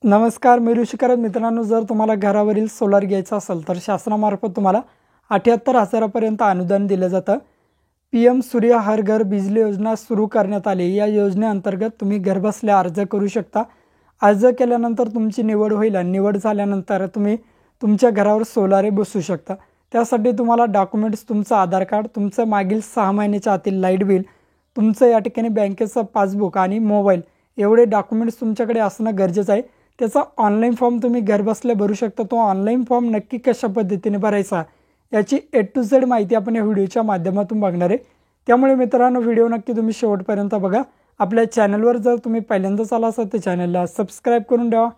नमस्कार, मी ऋषिकरत. मित्रांनो, जर तुम्हाला घरावरील सोलार घ्यायचा असेल तर शासनामार्फत तुम्हाला 78,000पर्यंत अनुदान दिलं जातं. PM सूर्य हर घर बिजली योजना सुरू करण्यात आली. या योजनेअंतर्गत तुम्ही घरबसल्या अर्ज करू शकता. अर्ज केल्यानंतर तुमची निवड होईल आणि निवड झाल्यानंतर तुम्ही तुमच्या घरावर सोलार बसवू शकता. त्यासाठी तुम्हाला डॉक्युमेंट्स तुमचं आधार कार्ड, तुमचं मागील 6 महिन्याच्या आतील लाईट बिल, तुमचं या ठिकाणी बँकेचं पासबुक आणि मोबाईल एवढे डॉक्युमेंट्स तुमच्याकडे असणं गरजेचं आहे. त्याचा ऑनलाईन फॉर्म तुम्ही घरबसल्या भरू शकता. तो ऑनलाईन फॉर्म नक्की कशा पद्धतीने भरायचा याची A to Z माहिती आपण या व्हिडिओच्या माध्यमातून बघणार आहे. त्यामुळे मित्रांनो, व्हिडिओ नक्की तुम्ही शेवटपर्यंत बघा. आपल्या चॅनलवर जर तुम्ही पहिल्यांदाच आला असाल तर चॅनलला सबस्क्राईब करून ठेवा.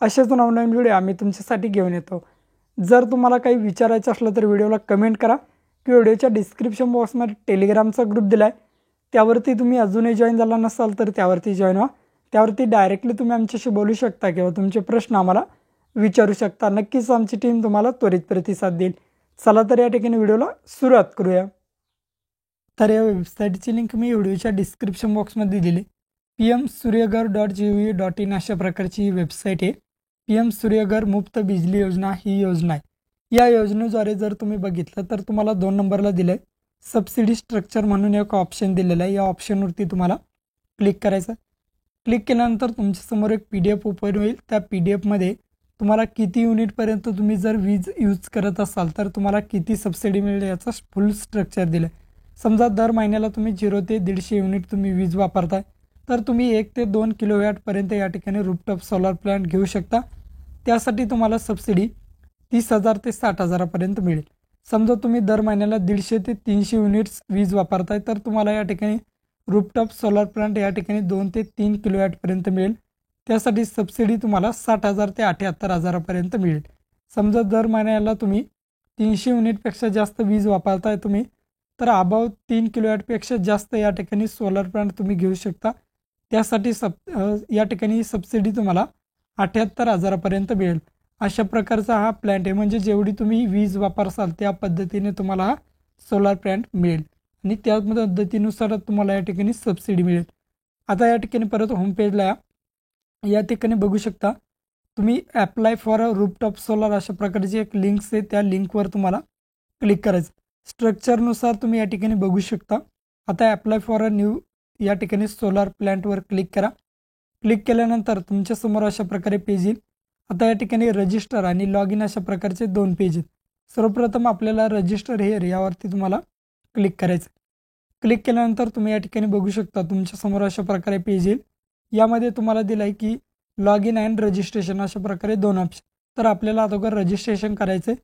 असेच नवनवीन व्हिडिओ आम्ही तुमच्यासाठी घेऊन येतो. जर तुम्हाला काही विचारायचं असलं तर व्हिडिओला कमेंट करा किंवा व्हिडिओच्या डिस्क्रिप्शन बॉक्समध्ये टेलिग्रामचा ग्रुप दिला आहे, त्यावरती तुम्ही अजूनही जॉईन झाला नसाल तर त्यावरती जॉईन व्हा. त्यावरती डायरेक्टली तुम्ही आमच्याशी बोलू शकता किंवा तुमचे प्रश्न आम्हाला विचारू शकता. नक्कीच आमची टीम तुम्हाला त्वरित प्रतिसाद देईल. चला तर या ठिकाणी व्हिडिओला सुरुवात करूया. तर या वेबसाईटची लिंक मी व्हिडिओच्या डिस्क्रिप्शन बॉक्समध्ये दिली. pmsuryaghar.gov.in अशा प्रकारची ही वेबसाईट आहे. PM सूर्यघर मुफ्त बिजली योजना ही योजना आहे. या योजनेद्वारे जर तुम्ही बघितलं तर तुम्हाला 2 नंबरला दिलं आहे सबसिडी स्ट्रक्चर म्हणून एक ऑप्शन दिलेला आहे. या ऑप्शनवरती तुम्हाला क्लिक करायचं. क्लिक केल्यानंतर तुमच्यासमोर एक PDF ओपन होईल. त्या PDF मध्ये तुम्हाला किती युनिटपर्यंत तुम्ही जर वीज यूज करत असाल तर तुम्हाला किती सबसिडी मिळेल याचा फुल स्ट्रक्चर दिलं आहे. समजा दर महिन्याला तुम्ही 0 ते 150 युनिट तुम्ही वीज वापरताय तर तुम्ही 1 ते 2 किलोवॅटपर्यंत या ठिकाणी रूफटॉप सोलार प्लॅन्ट घेऊ शकता. त्यासाठी तुम्हाला सबसिडी 30,000 ते 60,000पर्यंत मिळेल. समजा तुम्ही दर महिन्याला 150 ते 300 युनिट्स वीज वापरताय तर तुम्हाला या ठिकाणी रूफटॉप सोलार प्लांट या ठिकाणी 2 ते 3 किलोवॅटपर्यंत मिळेल. त्यासाठी सबसिडी तुम्हाला 60,000 ते 78,000पर्यंत मिळेल. समजा दर महिन्याला तुम्ही 300 युनिटपेक्षा जास्त वीज वापरताय तुम्ही तर अबाव 3 किलोवॅटपेक्षा जास्त या ठिकाणी सोलार प्लांट तुम्ही घेऊ शकता. त्यासाठी या ठिकाणी सबसिडी तुम्हाला 78,000पर्यंत मिळेल. अशा प्रकारचा हा प्लॅन्ट आहे. म्हणजे जेवढी तुम्ही वीज वापरसाल त्या पद्धतीने तुम्हाला हा सोलार प्लॅन्ट मिळेल आणि त्या पद्धतीनुसार तुम्हाला या ठिकाणी सबसिडी मिळेल. आता या ठिकाणी परत होम पेजला या ठिकाणी बघू शकता तुम्ही apply for a rooftop solar अशा प्रकारची एक लिंक्स आहे. त्या लिंकवर तुम्हाला क्लिक करायचं. स्ट्रक्चरनुसार तुम्ही या ठिकाणी बघू शकता. आता ॲप्लाय फॉर अ न्यू या ठिकाणी सोलार प्लॅन्टवर क्लिक करा. क्लिक केल्यानंतर तुमच्यासमोर अशा प्रकारे पेज येईल. आता या ठिकाणी रजिस्टर आणि लॉग इन अशा प्रकारचे 2 पेज आहेत. सर्वप्रथम आपल्याला रजिस्टर हेअर यावरती तुम्हाला क्लिक करायचं. क्लिक केल्यानंतर तुम्ही या ठिकाणी बघू शकता तुमच्यासमोर अशा प्रकारे पेज येईल. यामध्ये तुम्हाला दिलं आहे की लॉग इन अँड रजिस्ट्रेशन अशा प्रकारे 2 ऑप्शन. तर आपल्याला अगोदर रजिस्ट्रेशन करायचं आहे.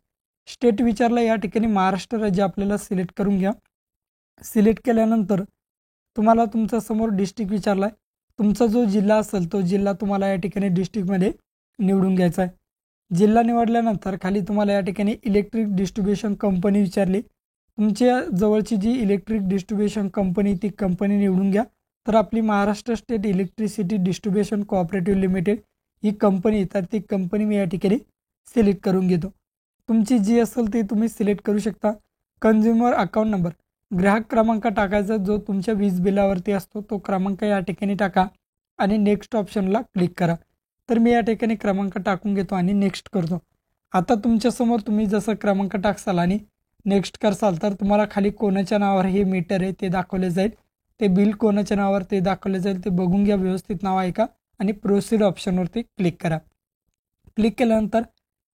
स्टेट विचारलं, या ठिकाणी महाराष्ट्र राज्य आपल्याला सिलेक्ट करून घ्या. सिलेक्ट केल्यानंतर तुम्हाला तुमच्या समोर डिस्ट्रिक्ट विचारला आहे. तुमचा जो जिल्हा असेल तो जिल्हा तुम्हाला या ठिकाणी डिस्ट्रिक्टमध्ये निवडून घ्यायचा आहे. जिल्हा निवडल्यानंतर खाली तुम्हाला या ठिकाणी इलेक्ट्रिक डिस्ट्रीब्युशन कंपनी विचारली. तुमच्या जवळची जी इलेक्ट्रिक डिस्ट्रीब्युशन कंपनी ती कंपनी निवडून घ्या. तर आपली Maharashtra state electricity distribution cooperative limited ही कंपनी, तर ती कंपनी मी या ठिकाणी सिलेक्ट करून घेतो. तुमची जी असेल ती तुम्ही सिलेक्ट करू शकता. कन्झ्युमर अकाउंट नंबर, ग्राहक क्रमांक टाकायचा जो तुमच्या वीज बिलावरती असतो तो क्रमांक या ठिकाणी टाका आणि नेक्स्ट ऑप्शनला क्लिक करा. तर मी या ठिकाणी क्रमांक टाकून घेतो आणि नेक्स्ट करतो. आता तुमच्यासमोर तुम्ही जसं क्रमांक टाकसाल आणि नेक्स्ट करसाल तर तुम्हाला खाली कोणाच्या नावावर हे मीटर आहे ते दाखवले जाईल. ते बिल कोणाच्या नावावर ते दाखवले जाईल ते बघून घ्या, व्यवस्थित नाव आहे का, आणि प्रोसीड ऑप्शनवरती क्लिक करा. क्लिक केल्यानंतर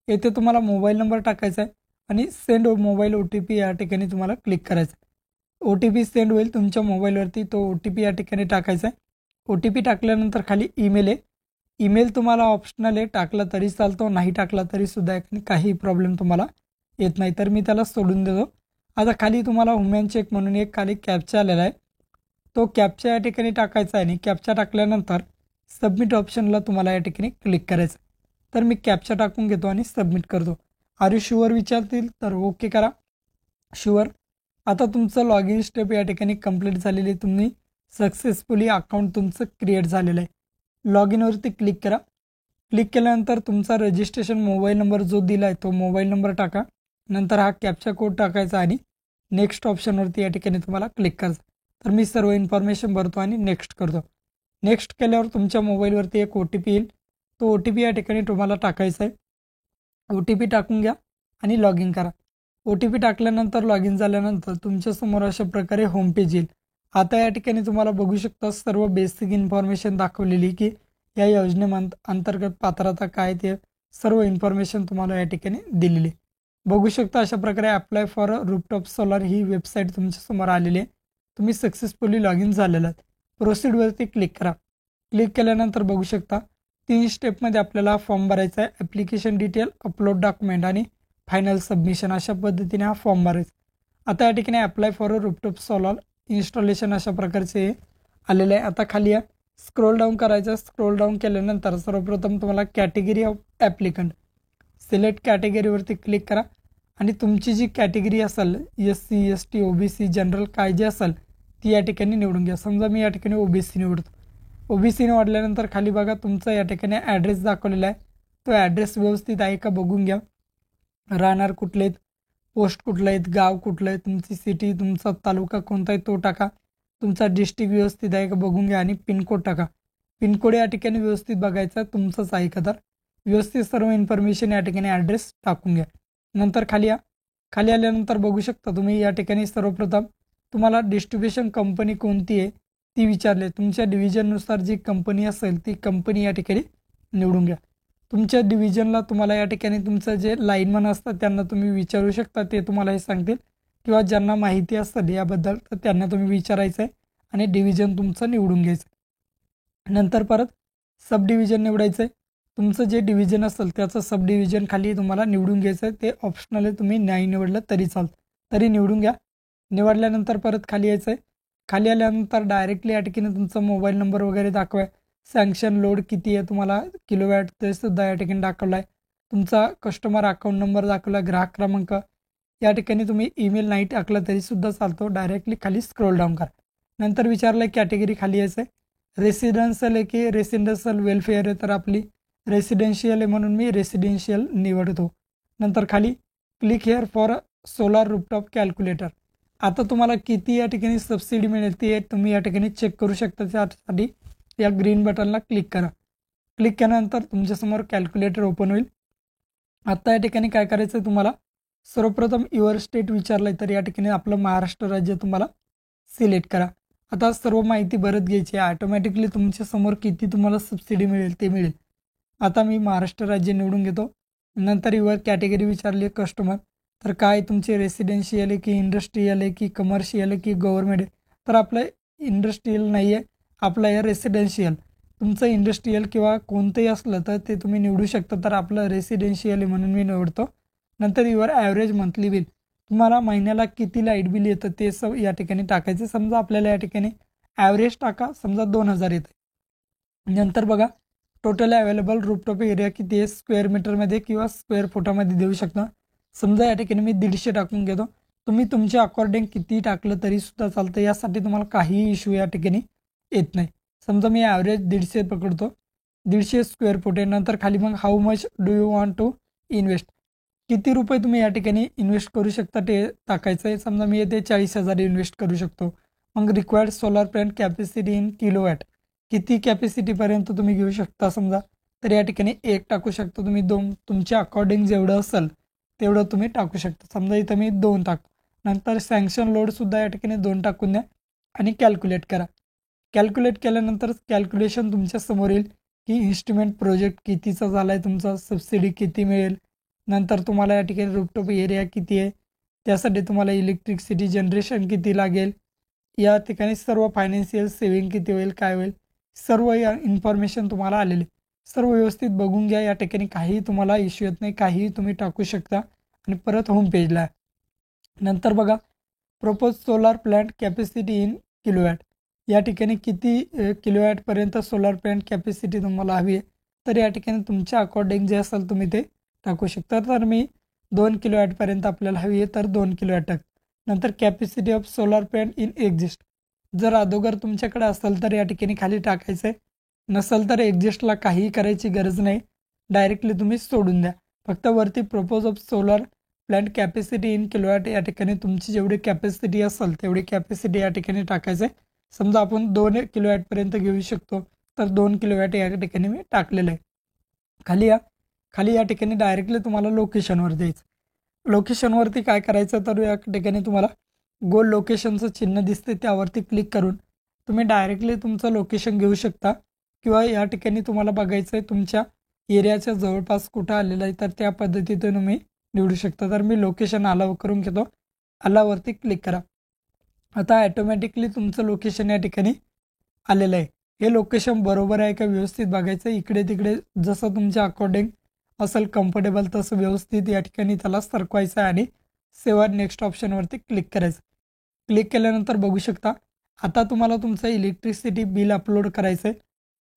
येथे तुम्हाला मोबाईल नंबर टाकायचा आहे आणि सेंड मोबाईल OTP या ठिकाणी तुम्हाला क्लिक करायचं आहे. OTP सेंड होईल तुमच्या मोबाईलवरती. तो OTP या ठिकाणी टाकायचा आहे. OTP टाकल्यानंतर खाली ईमेल आहे. ईमेल तुम्हाला ऑप्शनल आहे, टाकला तरी चालतो, नाही टाकला तरीसुद्धा काही प्रॉब्लेम तुम्हाला येत नाही. तर मी त्याला सोडून देतो. आता खाली तुम्हाला वुमेन चेक म्हणून एक खाली कॅप्चा आलेला आहे. तो कॅप्चा या ठिकाणी टाकायचा आहे आणि कॅप्चा टाकल्यानंतर सबमिट ऑप्शनला तुम्हाला या ठिकाणी क्लिक करायचं. तर मी कॅप्चा टाकून घेतो आणि सबमिट करतो. आर यू शुअर विचारतील तर ओके करा, शुअर. आता तुमचं लॉग इन स्टेप या ठिकाणी कंप्लीट झालेली. तुम्ही सक्सेसफुली अकाउंट तुमचं क्रिएट झालेलं आहे. लॉग इनवरती क्लिक करा. क्लिक केल्यानंतर तुमचा रजिस्ट्रेशन मोबाईल नंबर जो दिला आहे तो मोबाईल नंबर टाका. नंतर हा कॅप्चा कोड टाकायचा आणि नेक्स्ट ऑप्शनवरती या ठिकाणी तुम्हाला क्लिक करायचं. तर मी सर्व इन्फॉर्मेशन भरतो आणि नेक्स्ट करतो. नेक्स्ट केल्यावर तुमच्या मोबाईलवरती एक OTP येईल. तो OTP या ठिकाणी तुम्हाला टाकायचा आहे। OTP टाकून घ्या आणि लॉग इन करा। OTP टाकल्यानंतर लॉग इन झाल्यानंतर तुमच्यासमोर अशा प्रकारे होम पेज येईल। आता या ठिकाणी तुम्हाला बघू शकता सर्व बेसिक इन्फॉर्मेशन दाखवलेली की या अंतर्गत पात्रता काय ते सर्व इन्फॉर्मेशन तुम्हाला या ठिकाणी दिलेली बघू शकता। अशा प्रकारे apply for rooftop solar he website तुमच्यासमोर आलेली आहे। तुम्ही सक्सेसफुली लॉग इन झालेला आहात। प्रोसीडवरती क्लिक करा। क्लिक केल्यानंतर बघू शकता 3 स्टेपमध्ये आपल्याला फॉर्म भरायचा आहे। ॲप्लिकेशन डिटेल, अपलोड डॉक्युमेंट आणि फायनल सबमिशन अशा पद्धतीने हा फॉर्म भरायचा। आता या ठिकाणी apply for rooftop solar installation अशा प्रकारचे आलेले आहे। आता खाली या स्क्रोल डाऊन करायचं। स्क्रोल डाऊन केल्यानंतर सर्वप्रथम तुम्हाला कॅटेगरी ऑफ ॲप्लिकंट सिलेक्ट कॅटेगरीवरती क्लिक करा आणि तुमची जी कॅटेगरी असेल SC ST OBC जनरल काय जे असेल ती या ठिकाणी निवडून घ्या। समजा मी या ठिकाणी OBC निवडतो। OBC निवडल्यानंतर खाली बघा तुमचा या ठिकाणी ॲड्रेस दाखवलेला आहे। तो ॲड्रेस व्यवस्थित आहे का बघून घ्या। राहणार कुठले आहेत, पोस्ट कुठलं आहेत, गाव कुठलं आहे, तुमची सिटी, तुमचा तालुका कोणता आहे तो टाका। तुमचा डिस्ट्रिक्ट व्यवस्थित आहे का बघून घ्या आणि पिनकोड टाका। पिनकोड या ठिकाणी व्यवस्थित बघायचा तुमचाच आहे का, तर व्यवस्थित सर्व इन्फॉर्मेशन या ठिकाणी ॲड्रेस टाकून घ्या। नंतर खाली या। खाली आल्यानंतर बघू शकता तुम्ही या ठिकाणी सर्वप्रथम तुम्हाला डिस्ट्रीब्युशन कंपनी कोणती आहे ती विचारले। तुमच्या डिव्हिजननुसार जी कंपनी असेल ती कंपनी या ठिकाणी निवडून घ्या। तुमच्या डिव्हिजनला तुम्हाला या ठिकाणी तुमचं जे लाईनमन असतात त्यांना तुम्ही विचारू शकता, ते तुम्हाला हे सांगतील, किंवा ज्यांना माहिती असेल याबद्दल तर त्यांना तुम्ही विचारायचं आहे आणि डिव्हिजन तुमचं निवडून घ्यायचं। नंतर परत सब डिव्हिजन निवडायचं आहे। तुमचं जे डिव्हिजन असेल त्याचं सब डिव्हिजन खाली तुम्हाला निवडून घ्यायचं आहे। ते ऑप्शनल आहे, तुम्ही नाही निवडलं तरी चालतं, तरी निवडून घ्या। निवडल्यानंतर परत खाली यायचं आहे। खाली आल्यानंतर डायरेक्टली या ठिकाणी तुमचा मोबाईल नंबर वगैरे दाखवा। सँक्शन लोड किती आहे तुम्हाला किलोवॅट ते सुद्धा या ठिकाणी दाखवला आहे। तुमचा कस्टमर अकाउंट नंबर दाखवला, ग्राहक क्रमांक। या ठिकाणी तुम्ही ईमेल नाही टाकला तरी सुद्धा चालतो। डायरेक्टली खाली स्क्रोल डाऊन करा। नंतर विचारलं कॅटेगरी खाली यायचं आहे। रेसिडेन्शियल आहे की रेसिडेन्शियल वेलफेअर आहे, तर आपली रेसिडेन्शियल आहे म्हणून मी रेसिडेन्शियल निवडतो। नंतर खाली click here for solar rooftop calculator. आता तुम्हाला किती या ठिकाणी सबसिडी मिळेल ते तुम्ही या ठिकाणी चेक करू शकता। त्यासाठी या ग्रीन बटनला क्लिक करा। क्लिक केल्यानंतर तुमच्यासमोर कॅल्क्युलेटर ओपन होईल। आता या ठिकाणी काय करायचं तुम्हाला, सर्वप्रथम युअर स्टेट विचारलं तर या ठिकाणी आपलं महाराष्ट्र राज्य तुम्हाला सिलेक्ट करा। आता सर्व माहिती भरत घ्यायची आहे। ऑटोमॅटिकली तुमच्यासमोर किती तुम्हाला सबसिडी मिळेल ते मिळेल। आता मी महाराष्ट्र राज्य निवडून घेतो। नंतर युअर कॅटेगरी विचारली कस्टमर, तर काय तुमचे रेसिडेन्शियल आहे की इंडस्ट्रियल आहे की कमर्शियल आहे की गव्हर्नमेंट आहे, तर आपलं इंडस्ट्रियल नाही आहे, आपलं आहे रेसिडेन्शियल। तुमचं इंडस्ट्रियल किंवा कोणतंही असलं तर ते तुम्ही निवडू शकता, तर आपलं रेसिडेन्शियल आहे म्हणून मी निवडतो। नंतर युअर ॲव्हरेज मंथली बिल, तुम्हाला महिन्याला किती लाईट बिल येतं ते या ठिकाणी टाकायचं। समजा आपल्याला या ठिकाणी ॲव्हरेज टाका, समजा 2000 येतं। नंतर बघा टोटल अवेलेबल रूफटॉप एरिया किती आहे, स्क्वेअर मीटरमध्ये किंवा स्क्वेअर फुटामध्ये देऊ शकता। समजा या ठिकाणी मी 150 टाकून घेतो। तुम्ही तुमच्या अकॉर्डिंग किती टाकलं तरी सुद्धा चालतं, यासाठी तुम्हाला काही इश्यू या ठिकाणी येत नाही। समजा मी ॲव्हरेज 150 पकडतो, 150 स्क्वेअर फूट आहे। नंतर खाली मग how much do you want to invest, किती रुपये तुम्ही या ठिकाणी इन्व्हेस्ट करू शकता ते टाकायचं आहे। समजा मी येथे 40,000 इन्व्हेस्ट करू शकतो। मग required solar plant capacity in kilowatt, किती कॅपॅसिटीपर्यंत तुम्ही घेऊ शकता समजा, तर या ठिकाणी 1 टाकू शकता तुम्ही। 2 तुमच्या अकॉर्डिंग जेवढं असेल तेवढं तुम्ही टाकू शकता। समजा इथं मी 2 टाकतो। नंतर सँक्शन लोडसुद्धा या ठिकाणी 2 टाकून द्या आणि कॅल्क्युलेट करा। कॅल्क्युलेट केल्यानंतर कॅल्क्युलेशन तुमच्या समोर येईल की इन्स्ट्रुमेंट प्रोजेक्ट कितीचा झाला आहे, तुमचा सबसिडी किती मिळेल, नंतर तुम्हाला या ठिकाणी रूफटॉप एरिया किती आहे, त्यासाठी तुम्हाला इलेक्ट्रिसिटी जनरेशन किती लागेल, या ठिकाणी सर्व फायनान्शियल सेविंग किती होईल, काय होईल, सर्व या इन्फॉर्मेशन तुम्हाला आलेली। सर्व व्यवस्थित बघून घ्या। या ठिकाणी काही तुम्हाला इश्यू येत नाही, काहीही तुम्ही टाकू शकता। आणि परत होम पेजला नंतर बघा propose solar plant capacity in kilowatt, या ठिकाणी किती किलोवॅटपर्यंत सोलार प्लॅन्ट कॅपॅसिटी तुम्हाला हवी आहे, तर या ठिकाणी तुमच्या अकॉर्डिंग जे असेल तुम्ही ते टाकू शकता। तर मी 2 किलोवॅटपर्यंत आपल्याला हवी आहे, तर 2 किलोवॅट टाक। नंतर capacity of solar plant in exist, जर अगोदर तुमच्याकडे असेल तर या ठिकाणी खाली टाकायचं आहे, नसेल तर एक्झिस्टला काही करायची गरज नाही, डायरेक्टली तुम्ही सोडून द्या। फक्त वरती purpose of solar plant capacity in kilowatt, या ठिकाणी तुमची जेवढी कॅपॅसिटी असेल तेवढी कॅपॅसिटी या ठिकाणी टाकायचं आहे। समजा आपण 2 किलोवॅटपर्यंत घेऊ शकतो, तर 2 किलोवॅट या ठिकाणी मी टाकलेलं आहे। खाली या ठिकाणी डायरेक्टली तुम्हाला लोकेशनवर द्यायचं. लोकेशनवरती काय करायचं तर या ठिकाणी तुम्हाला गोल लोकेशनचं चिन्ह दिसते त्यावरती क्लिक करून तुम्ही डायरेक्टली तुमचं लोकेशन घेऊ शकता किंवा या ठिकाणी तुम्हाला बघायचं आहे तुमच्या एरियाच्या जवळपास कुठं आलेलं आहे तर त्या पद्धतीने तुम्ही निवडू शकता. तर मी लोकेशन अलाव करून घेतो. अलावरती क्लिक करा. आता ॲटोमॅटिकली तुमचं लोकेशन या ठिकाणी आलेलं आहे. हे लोकेशन बरोबर आहे का व्यवस्थित बघायचं. इकडे तिकडे जसं तुमच्या अकॉर्डिंग असेल कम्फर्टेबल तसं व्यवस्थित या ठिकाणी त्याला सरकवायचं आहे आणि सेव्ह नेक्स्ट ऑप्शनवरती क्लिक करायचं. क्लिक केल्यानंतर बघू शकता आता तुम्हाला तुमचं इलेक्ट्रिसिटी बिल अपलोड करायचं आहे.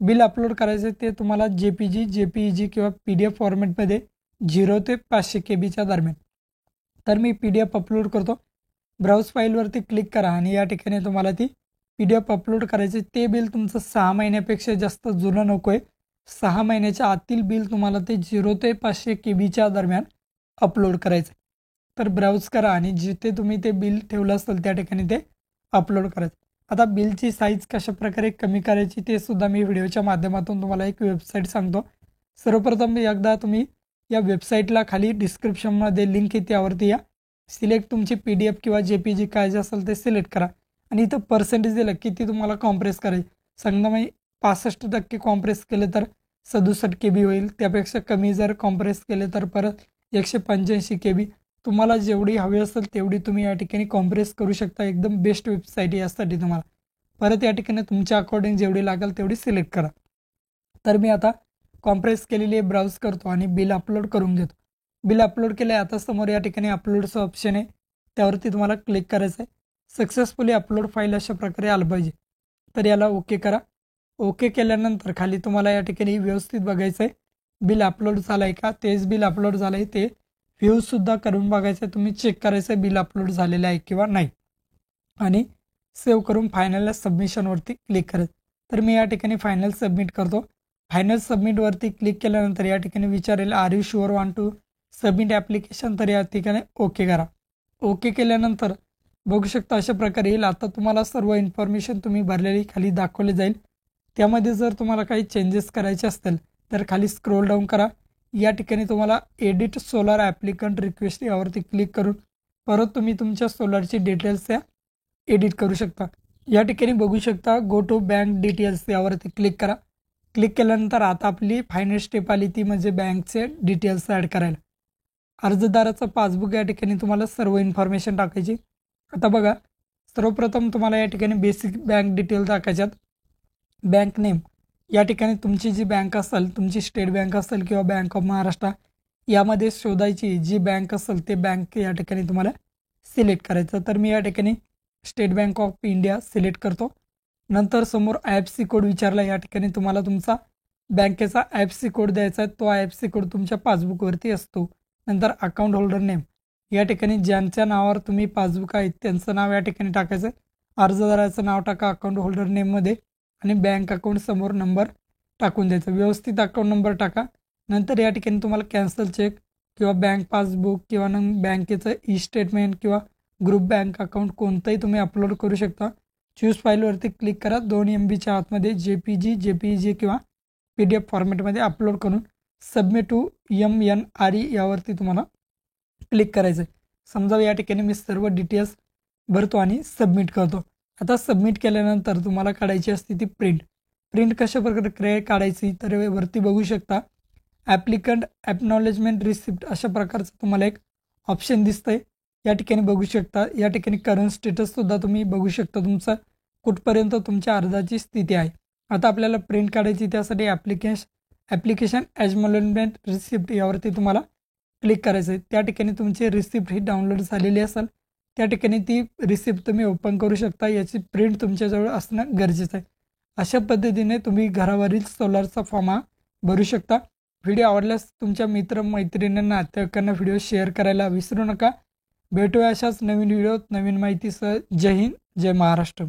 बिल अपलोड करायचं आहे ते तुम्हाला JPG किंवा PDF फॉर्मॅटमध्ये 0 ते 500 KB दरम्यान. तर मी PDF अपलोड करतो. ब्राउज फाईलवरती क्लिक करा आणि या ठिकाणी तुम्हाला ती PDF अपलोड करायची. ते बिल तुमचं 6 महिन्यापेक्षा जास्त जुनं नको आहे. 6 महिन्याच्या आतील बिल तुम्हाला ते 0 ते 500 KB दरम्यान अपलोड करायचं. तर ब्राउज करा आणि जिथे तुम्ही ते बिल ठेवलं असेल त्या ठिकाणी ते अपलोड करायचं. आता बिलची साईज कशाप्रकारे कमी करायची ते सुद्धा मी व्हिडिओच्या माध्यमातून तुम्हाला एक वेबसाईट सांगतो. सर्वप्रथम एकदा तुम्ही या वेबसाईटला खाली डिस्क्रिप्शनमध्ये लिंक आहे त्यावरती या. सिलेक्ट तुमची PDF किंवा JPG काय जे असेल ते सिलेक्ट करा आणि इथं पर्सेंटेज दिलं किती तुम्हाला कॉम्प्रेस करायची. समजा मी 65% कॉम्प्रेस केलं तर 67 KB होईल. त्यापेक्षा कमी जर कॉम्प्रेस केले तर परत 185 KB. तुम्हाला जेवढी हवी असेल तेवढी तुम्ही या ठिकाणी कॉम्प्रेस करू शकता. एकदम बेस्ट वेबसाईट यासाठी तुम्हाला. परत या ठिकाणी तुमच्या अकॉर्डिंग जेवढी लागेल तेवढी सिलेक्ट करा. तर मी आता कॉम्प्रेस केलेली ब्राउज करतो आणि बिल अपलोड करून घेतो. बिल अपलोड केलं आहे. आता समोर या ठिकाणी अपलोडचं ऑप्शन आहे त्यावरती तुम्हाला क्लिक करायचं आहे. सक्सेसफुली अपलोड फाईल अशा प्रकारे आलं पाहिजे. तर याला ओके करा. ओके केल्यानंतर खाली तुम्हाला या ठिकाणी व्यवस्थित बघायचं आहे बिल अपलोड झालं आहे का. तेच बिल अपलोड झालं आहे ते व्ह्यूजसुद्धा करून बघायचं आहे. तुम्ही चेक करायचं आहे बिल अपलोड झालेलं आहे किंवा नाही आणि सेव्ह करून फायनल सबमिशनवरती क्लिक करायचं. तर मी या ठिकाणी फायनल सबमिट करतो. फायनल सबमिटवरती क्लिक केल्यानंतर या ठिकाणी विचारेल are you sure want to submit application. तर या ठिकाणी ओके करा. ओके केल्यानंतर बघू शकता अशा प्रकारे येईल. आता तुम्हाला सर्व इन्फॉर्मेशन तुम्ही भरलेली खाली दाखवली जाईल. त्यामध्ये जर तुम्हाला काही चेंजेस करायचे असतील तर खाली स्क्रोल डाऊन करा. या ठिकाणी तुम्हाला एडिट सोलर ॲप्लिकंट रिक्वेस्ट यावरती क्लिक करून परत तुम्ही तुमच्या सोलरची डिटेल्स या एडिट करू शकता. या ठिकाणी बघू शकता गो टू बँक डिटेल्स यावरती क्लिक करा. क्लिक केल्यानंतर आता आपली फायनल स्टेप आली ती म्हणजे बँकचे डिटेल्स ॲड करायला. अर्जदाराचं पासबुक या ठिकाणी तुम्हाला सर्व इन्फॉर्मेशन टाकायची. आता बघा सर्वप्रथम तुम्हाला या ठिकाणी बेसिक बँक डिटेल टाकायच्यात. बँक नेम या ठिकाणी तुमची जी बँक असेल तुमची स्टेट बँक असेल किंवा बँक ऑफ महाराष्ट्र यामध्ये शोधायची जी बँक असेल ते बँक या ठिकाणी तुम्हाला सिलेक्ट करायचं. तर मी या ठिकाणी state bank of India select करतो. नंतर समोर IFSC कोड विचारला. या ठिकाणी तुम्हाला तुमचा बँकेचा IFSC कोड द्यायचा आहे. तो IFSC कोड तुमच्या पासबुकवरती असतो. नंतर अकाउंट होल्डर नेम या ठिकाणी ज्यांच्या नावावर तुम्ही पासबुक आहे त्यांचं नाव या ठिकाणी टाकायचं. अर्जदाराचं नाव टाका अकाउंट होल्डर नेममध्ये आणि बँक अकाउंट समोर नंबर टाकून द्यायचा. व्यवस्थित अकाउंट नंबर टाका. नंतर या ठिकाणी तुम्हाला कॅन्सल चेक किंवा बँक पासबुक किंवा बँकेचं स्टेटमेंट किंवा ग्रुप बँक अकाउंट कोणतंही तुम्ही अपलोड करू शकता. चूज फाईलवरती क्लिक करा. 2 MBच्या आतमध्ये JPG किंवा PDF फॉर्मॅटमध्ये अपलोड करून सबमिट टू MNRE यावरती तुम्हाला क्लिक करायचं आहे. समजा या ठिकाणी मी सर्व डिटेल्स भरतो आणि सबमिट करतो. आता सबमिट केल्यानंतर तुम्हाला काढायची असते ती प्रिंट कशा प्रकारे काढायची तर वरती बघू शकता ॲप्लिकंट ॲक्नॉलेजमेंट रिसिप्ट अशा प्रकारचं तुम्हाला एक ऑप्शन दिसतंय. या ठिकाणी बघू शकता. या ठिकाणी करंट स्टेटससुद्धा तुम्ही बघू शकता तुमचं कुठपर्यंत तुमच्या अर्जाची स्थिती आहे. आता आपल्याला प्रिंट काढायची त्यासाठी ॲप्लिकेशन ॲक्नॉलेजमेंट रिसिप्ट यावरती तुम्हाला क्लिक करायचं आहे. त्या ठिकाणी तुमची रिसिप्ट ही डाउनलोड झालेली असेल त्या ठिकाणी ती रिसिप्ट तुम्ही ओपन करू शकता. याची प्रिंट तुमच्याजवळ असणं गरजेचं आहे. अशा पद्धतीने तुम्ही घरावरील सोलरचा फॉर्म हा भरू शकता. व्हिडिओ आवडल्यास तुमच्या मित्रमैत्रिणींना नातेवाईकांना व्हिडिओ शेअर करायला विसरू नका. भेटूया अशाच नवीन व्हिडिओत नवीन माहितीसह. जय हिंद जय महाराष्ट्र.